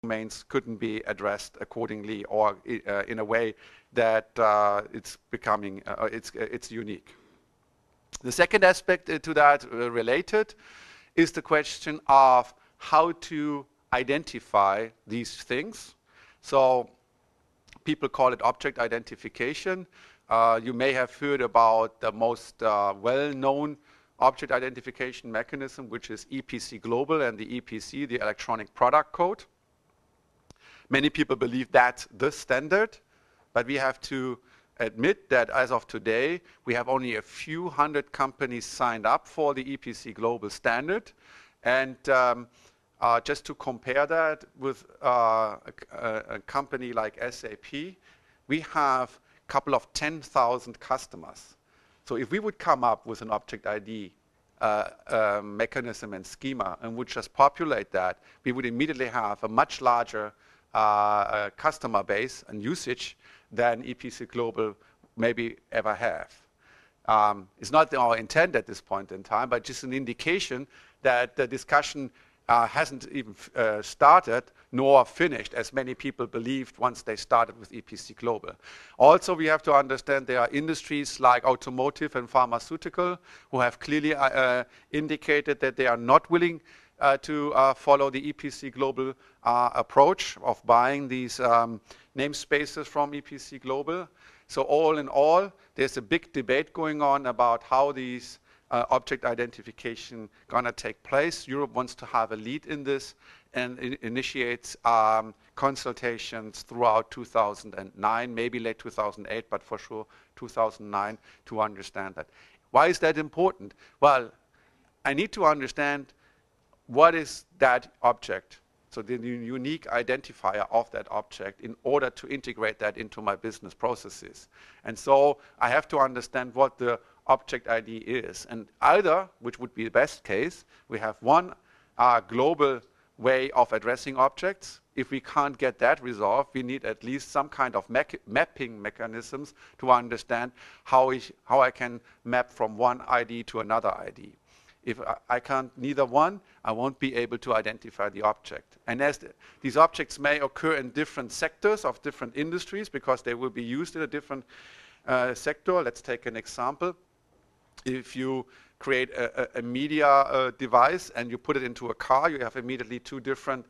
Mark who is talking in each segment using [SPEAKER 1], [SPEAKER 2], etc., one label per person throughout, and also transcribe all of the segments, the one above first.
[SPEAKER 1] domains couldn't be addressed accordingly or in a way that it's becoming, it's unique. The second aspect to that related is the question of how to identify these things. So people call it object identification. You may have heard about the most well-known object identification mechanism, which is EPC Global and the EPC, the Electronic Product Code. Many people believe that's the standard, but we have to admit that as of today, we have only a few hundred companies signed up for the EPC Global standard. And just to compare that with a company like SAP, we have a couple of 10,000 customers. So if we would come up with an object ID mechanism and schema and would just populate that, we would immediately have a much larger customer base and usage than EPC Global maybe ever have. It's not our intent at this point in time, but just an indication that the discussion hasn't even started nor finished, as many people believed once they started with EPC Global. Also, we have to understand there are industries like automotive and pharmaceutical who have clearly indicated that they are not willing to follow the EPC Global approach of buying these namespaces from EPC Global. So all in all, there's a big debate going on about how these object identification gonna take place. Europe wants to have a lead in this and initiates consultations throughout 2009, maybe late 2008, but for sure 2009 to understand that. Why is that important? Well, I need to understand what is that object, so the unique identifier of that object, in order to integrate that into my business processes. And so I have to understand what the object ID is. And either, which would be the best case, we have one global way of addressing objects. If we can't get that resolved, we need at least some kind of mapping mechanisms to understand how I can map from one ID to another ID. If I can't neither one, I won't be able to identify the object. And as these objects may occur in different sectors of different industries because they will be used in a different sector. Let's take an example. If you create a media device and you put it into a car, you have immediately two different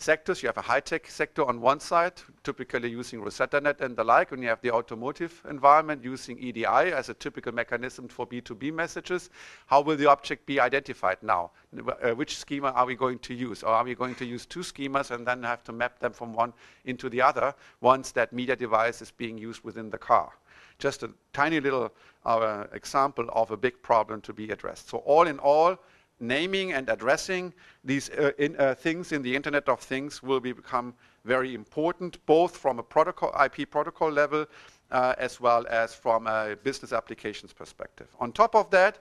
[SPEAKER 1] sectors. You have a high-tech sector on one side, typically using Rosetta Net and the like, and you have the automotive environment using EDI as a typical mechanism for B2B messages. How will the object be identified now? Which schema are we going to use? Or are we going to use two schemas and then have to map them from one into the other once that media device is being used within the car? Just a tiny little example of a big problem to be addressed. So all in all, naming and addressing these things in the Internet of Things will become very important, both from a protocol, IP protocol level, as well as from a business applications perspective. On top of that,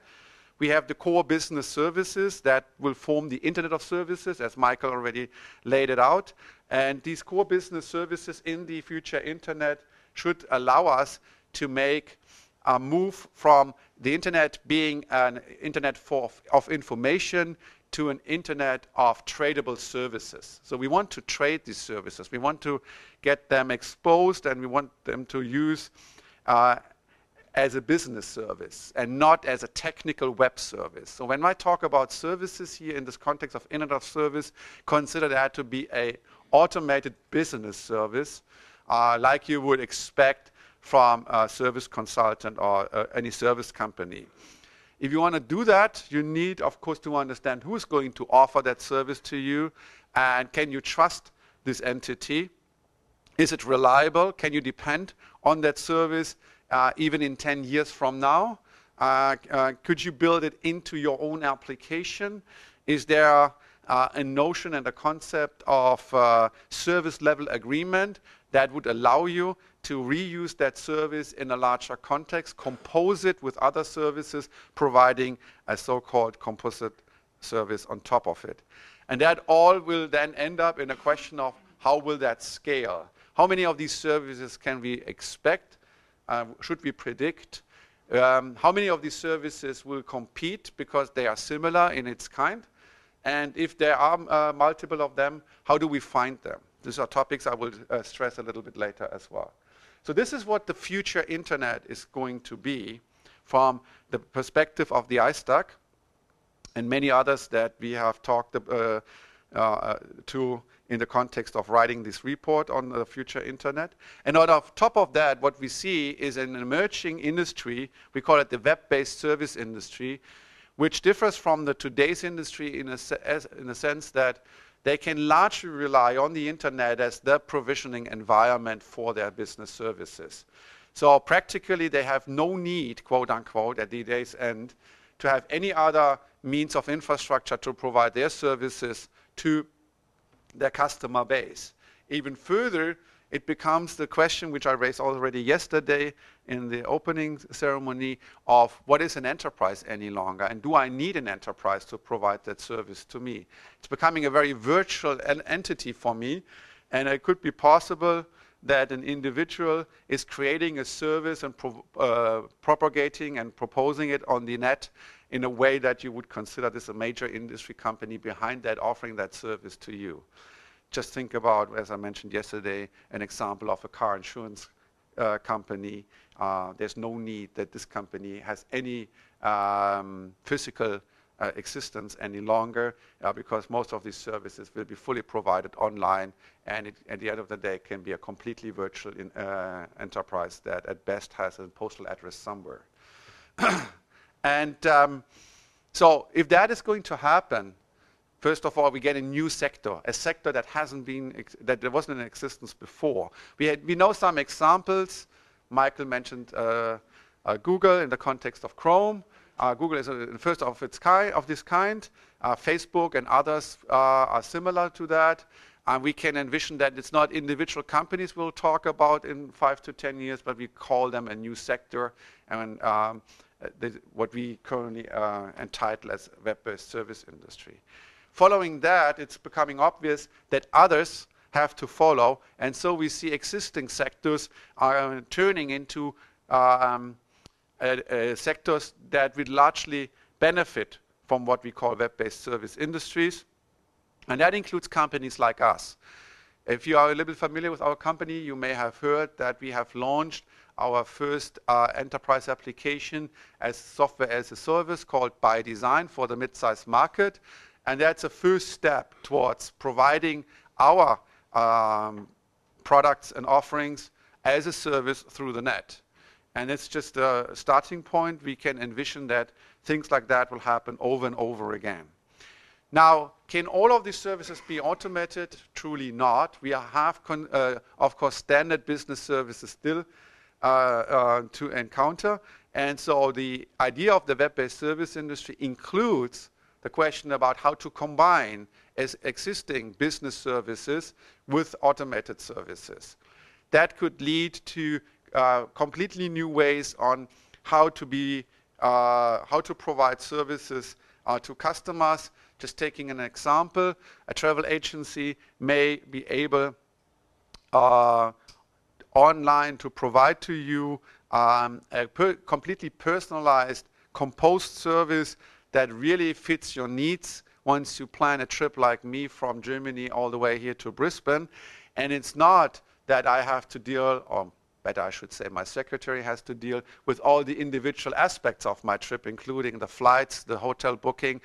[SPEAKER 1] we have the core business services that will form the Internet of Services, as Michael already laid it out. And these core business services in the future Internet should allow us to make a move from the Internet being an Internet of information to an Internet of tradable services. So we want to trade these services. We want to get them exposed, and we want them to use as a business service and not as a technical web service. So when I talk about services here in this context of Internet of Service, consider that to be an automated business service like you would expect from a service consultant or any service company. If you want to do that, you need, of course, to understand who's going to offer that service to you, and can you trust this entity? Is it reliable? Can you depend on that service even in 10 years from now? Could you build it into your own application? Is there a notion and a concept of service level agreement that would allow you to reuse that service in a larger context, compose it with other services, providing a so-called composite service on top of it? And that all will then end up in a question of how will that scale? How many of these services can we expect? Should we predict? How many of these services will compete because they are similar in its kind? And if there are multiple of them, how do we find them? These are topics I will stress a little bit later as well. So this is what the future internet is going to be from the perspective of the iStack and many others that we have talked to in the context of writing this report on the future internet. And on top of that, what we see is an emerging industry, we call it the web-based service industry, which differs from the today's industry in a sense that they can largely rely on the internet as their provisioning environment for their business services. So practically they have no need, quote unquote, at the day's end, to have any other means of infrastructure to provide their services to their customer base. Even further, it becomes the question which I raised already yesterday in the opening ceremony of what is an enterprise any longer, and do I need an enterprise to provide that service to me? It's becoming a very virtual entity for me, and it could be possible that an individual is creating a service and propagating and proposing it on the net in a way that you would consider this a major industry company behind that offering that service to you. Just think about, as I mentioned yesterday, an example of a car insurance company. There's no need that this company has any physical existence any longer because most of these services will be fully provided online, and at the end of the day can be a completely virtual enterprise that at best has a postal address somewhere. And so if that is going to happen, first of all, we get a new sector, a sector that hasn't been, that there wasn't in existence before. We know some examples. Michael mentioned Google in the context of Chrome. Google is the first of its kind, of this kind. Facebook and others are similar to that. We can envision that it's not individual companies we'll talk about in 5 to 10 years, but we call them a new sector, and what we currently entitle as web-based service industry. Following that, it's becoming obvious that others have to follow, and so we see existing sectors are turning into sectors that will largely benefit from what we call web-based service industries, and that includes companies like us. If you are a little bit familiar with our company, you may have heard that we have launched our first enterprise application as software as a service called By Design for the mid-sized market. And that's a first step towards providing our products and offerings as a service through the net. And it's just a starting point. We can envision that things like that will happen over and over again. Now, can all of these services be automated? Truly not. We have, of course, standard business services still to encounter. And so the idea of the web-based service industry includes the question about how to combine existing business services with automated services. That could lead to completely new ways on how to provide services to customers. Just taking an example, a travel agency may be able online to provide to you a completely personalized composed service that really fits your needs once you plan a trip like me from Germany all the way here to Brisbane. And it's not that I have to deal, or better I should say my secretary has to deal with all the individual aspects of my trip, including the flights, the hotel booking,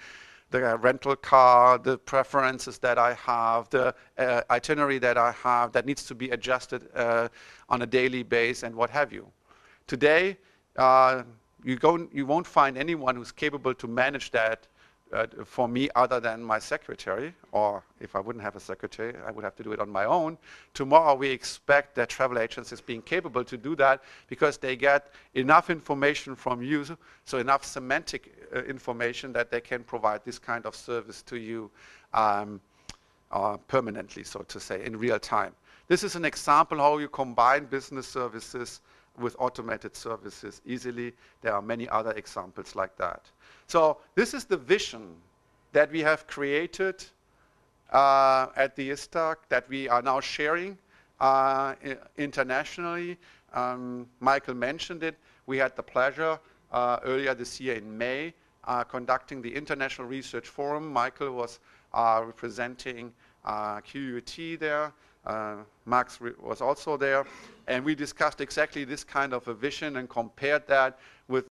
[SPEAKER 1] the rental car, the preferences that I have, the itinerary that I have that needs to be adjusted on a daily basis and what have you. Today, you won't find anyone who's capable to manage that for me other than my secretary, or if I wouldn't have a secretary, I would have to do it on my own. Tomorrow we expect that travel agencies being capable to do that because they get enough information from you, so enough semantic information that they can provide this kind of service to you permanently, so to say, in real time. This is an example how you combine business services with automated services easily. There are many other examples like that. So this is the vision that we have created at the ISTAC that we are now sharing internationally. Michael mentioned it. We had the pleasure earlier this year in May conducting the International Research Forum. Michael was representing QUT there. Max was also there, and we discussed exactly this kind of a vision and compared that with